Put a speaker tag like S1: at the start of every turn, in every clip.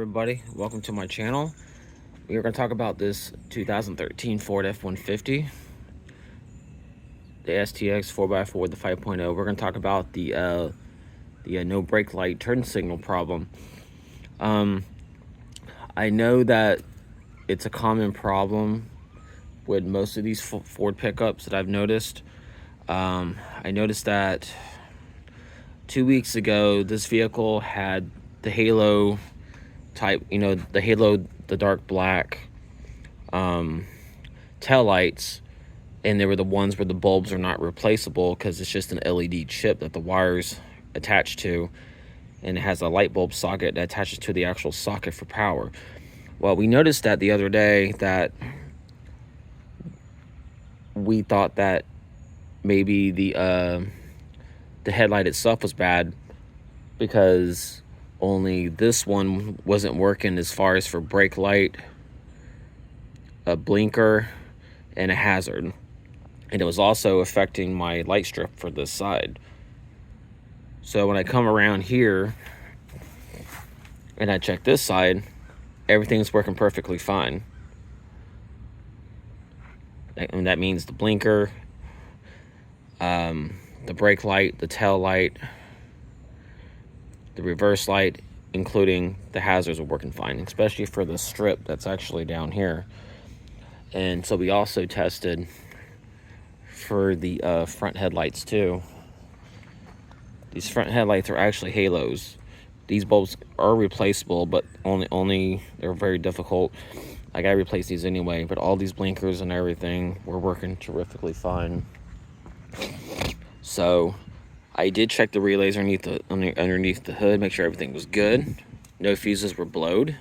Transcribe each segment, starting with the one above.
S1: everybody, welcome to my channel. We are going to talk about this 2013 Ford F-150, the STX 4x4, the 5.0. We're going to talk about the no brake light turn signal problem. I know that it's a common problem with most of these Ford pickups that I've noticed. I noticed that 2 weeks ago this vehicle had the halo type, the halo, the dark black tail lights, and they were the ones where the bulbs are not replaceable because it's just an LED chip that the wires attach to, and it has a light bulb socket that attaches to the actual socket for power. Well, we noticed that the other day that we thought that maybe the headlight itself was bad because only this one wasn't working as far as for brake light, a blinker, and a hazard. And it was also affecting my light strip for this side. So when I come around here and I check this side, everything's working perfectly fine. And that means the blinker, the brake light, the tail light, the reverse light, including the hazards, are working fine, especially for the strip that's actually down here. And so we also tested for the front headlights too. These front headlights are actually halos. These bulbs are replaceable, but only they're very difficult. I gotta replace these anyway, but all these blinkers and everything were working terrifically fine. So I did check the relays underneath the hood, make sure everything was good. No fuses were blowed.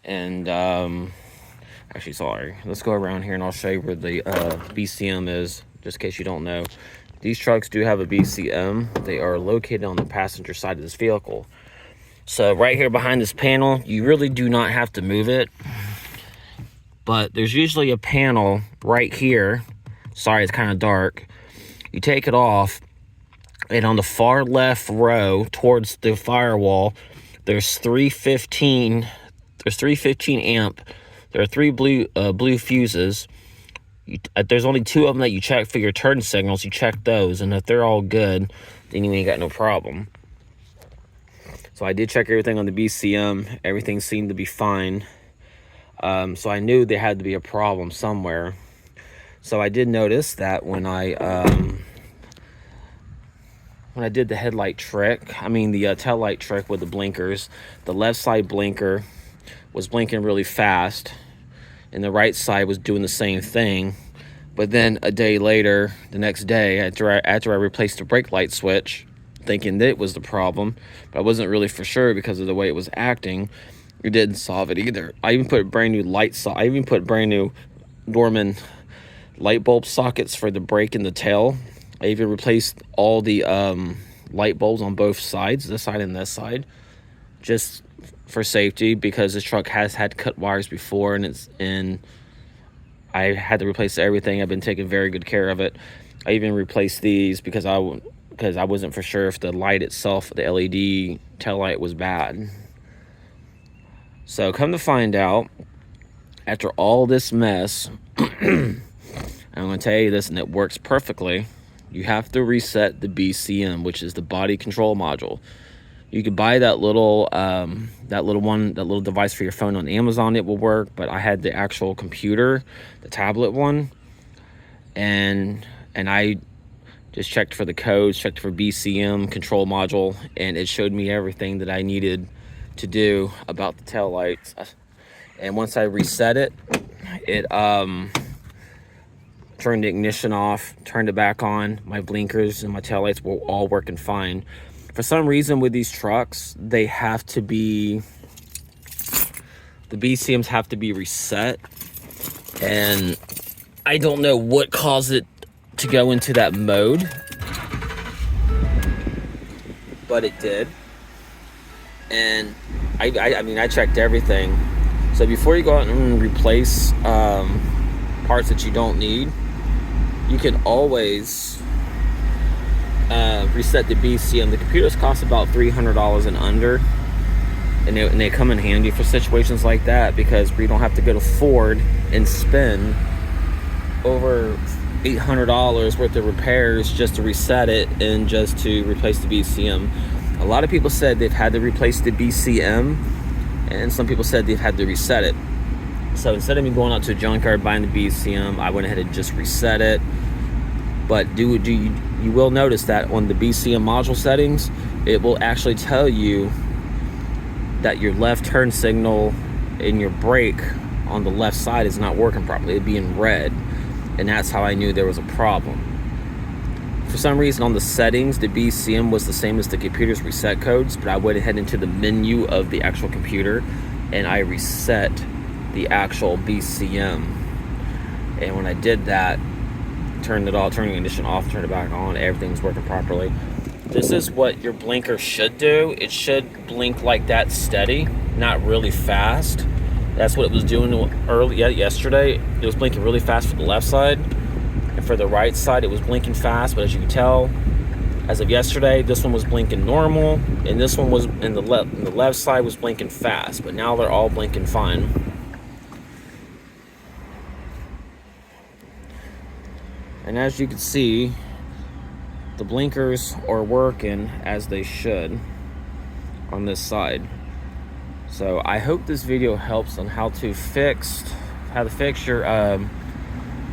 S1: And actually, sorry, let's go around here and I'll show you where the BCM is, just in case you don't know. These trucks do have a BCM. They are located on the passenger side of this vehicle. So right here behind this panel, you really do not have to move it, but there's usually a panel right here. Sorry, it's kind of dark. You take it off, and on the far left row towards the firewall, there's 315 amp. There are three blue fuses. There's only two of them that you check for your turn signals. You check those, and if they're all good, then you ain't got no problem. So I did check everything on the BCM. Everything seemed to be fine. So I knew there had to be a problem somewhere. So I did notice that when I did the headlight trick, the tail light trick with the blinkers, the left side blinker was blinking really fast, and the right side was doing the same thing. But then a day later, the next day, after I replaced the brake light switch, thinking that was the problem, but I wasn't really for sure because of the way it was acting, it didn't solve it either. I even put brand new Dorman light bulb sockets for the brake and the tail. I even replaced all the light bulbs on both sides, this side and this side, just for safety, because this truck has had cut wires before, and I had to replace everything. I've been taking very good care of it. I even replaced these because I wasn't for sure if the light itself, the LED tail light, was bad. So come to find out, after all this mess, I'm going to tell you this, and it works perfectly. You have to reset the BCM, which is the body control module. You could buy that little device for your phone on Amazon. It will work, but I had the actual computer, the tablet one, and I just checked for the codes, checked for BCM control module, and it showed me everything that I needed to do about the tail lights. And once I reset it, it turned the ignition off, turned it back on. My blinkers and my taillights were all working fine. For some reason with these trucks, the BCMs have to be reset. And I don't know what caused it to go into that mode, but it did. And I checked everything. So before you go out and replace parts that you don't need, you can always reset the BCM. The computers cost about $300 and under. and they come in handy for situations like that, because we don't have to go to Ford and spend over $800 worth of repairs just to reset it and just to replace the BCM. A lot of people said they've had to replace the BCM, and some people said they've had to reset it. So instead of me going out to a junkyard buying the BCM, I went ahead and just reset it. But you will notice that on the BCM module settings, it will actually tell you that your left turn signal and your brake on the left side is not working properly. It'd be in red, and that's how I knew there was a problem. For some reason on the settings, the BCM was the same as the computer's reset codes, but I went ahead into the menu of the actual computer and I reset the actual BCM. And when I did that, turned the ignition off, turned it back on, everything's working properly. This is what your blinker should do. It should blink like that steady, not really fast. That's what it was doing yesterday. It was blinking really fast for the left side, and for the right side it was blinking fast. But as you can tell, as of yesterday, this one was blinking normal, and this one was in the left side was blinking fast. But now they're all blinking fine. And as you can see, the blinkers are working as they should on this side. So I hope this video helps on how to fix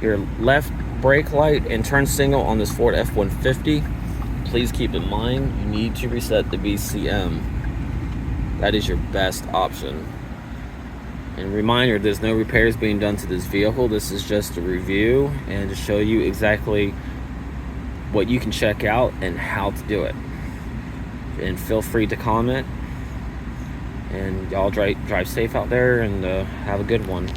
S1: your left brake light and turn signal on this Ford F-150. Please keep in mind, you need to reset the BCM. That is your best option. And reminder, there's no repairs being done to this vehicle. This is just a review and to show you exactly what you can check out and how to do it. And feel free to comment. And y'all drive safe out there, and have a good one.